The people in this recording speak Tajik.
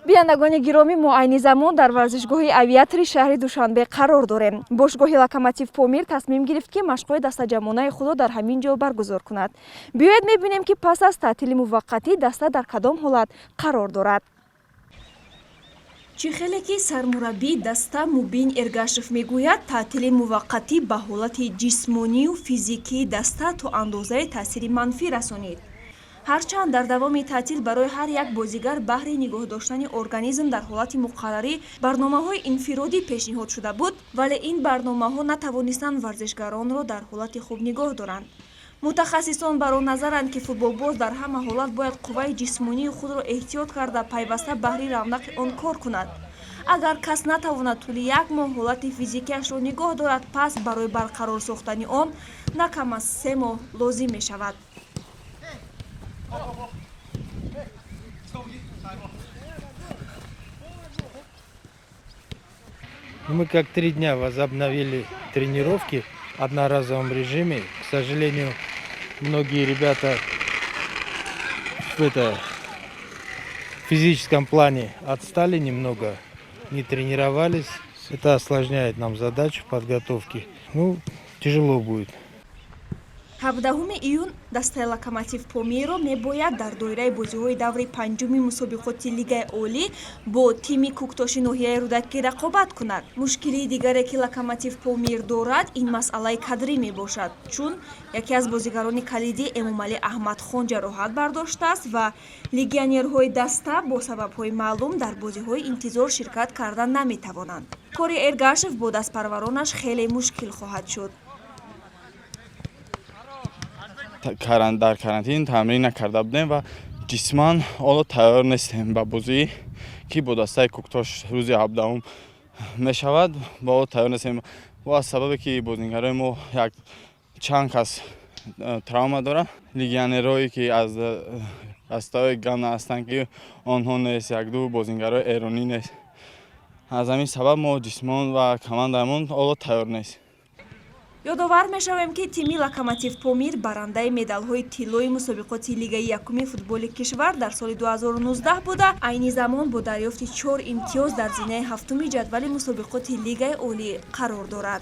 биандагони гиромӣ, мо айни замон дар варзишгоҳи авиатори шаҳри Душанбе қарор дорем. Бошгоҳи Локомотив Помир тасмим гирифт, ки машқҳои дастаҷамонаи худро дар ҳамин ҷо баргузор кунад. Биёед мебинем, ки пас аз таътили муваққатӣ даста дар кадом ҳолат қарор дорад. Чихеле ки сармураббии даста Мубин Эргашев мегӯяд, таътили муваққатӣ ба ҳолати ҷисмонию физикии даста то андозае таъсири манфӣ расонид. ҳарчанд дар давоми таътил барои ҳар як бозигар баҳри нигоҳ доштани организм дар ҳолати муқаррарӣ барномаҳои инфиродӣ пешниҳод шуда буд, вале ин барномаҳо натавонистанд варзишгаронро дар ҳолати хуб нигоҳ доранд. мутахассисон бар он назаранд, ки футболбоз дар ҳама ҳолат бояд қувваи ҷисмонии худро эҳтиёт карда пайваста баҳри равнақи он кор кунад. агар кас натавонад тӯли як моҳ ҳолати физикиашро нигоҳ дорад, пас барои барқарор сохтани он на кам аз 3 моҳ лозим мешавад. Мы как 3 дня возобновили тренировки в одноразовом режиме. К сожалению, многие ребята в физическом плане отстали немного, не тренировались. Это осложняет нам задачу подготовки. Тяжело будет. 17 июн дастаи Локомотив Помирро мебояд дар доираи бозиҳои даври панҷуми мусобиқоти Лигаи Олӣ бо тими Куктоши ноҳияи Рӯдакӣ рақобат кунад. Мушкили дигаре, ки Локомотив Помир дорад, ин масъалаи кадрӣ мебошад, чун яке аз бозигарони калидӣ Эмомалӣ Аҳмадхон ҷароҳат бардоштааст ва легионерҳои даста бо сабабҳои маълум дар бозиҳои интизор ширкат карда наметавонанд. Кори Эргашев бо дастпарваронаш хеле мушкил хоҳад шуд. дар карантин тамрин накарда будем ва ҷисман оло тайёр нестем ба бозӣ, ки бо дастаи Куктош рӯзи 17 мешавад. ба оло тайёр нестем. аз сабабе ки бозигарои мо чанд кас травма дорад. легионерҳое ки аз дастаҳои Гана ҳастанд, ки онҳо нест, 1-2 бозигарои эронӣ нест. аз ҳамин сабаб мо ҷисмон ва командаамон оло тайёр нест. ёдовар мешавем, ки тими Локомотив Помир барандаи медалҳои тиллои мусобиқоти Лигаи якуми футболи кишвар дар соли 2019 буда, айни замон бо дарёфти 4 имтиёз дар зинаи 7-уми ҷадвали мусобиқоти Лигаи Олӣ қарор дорад.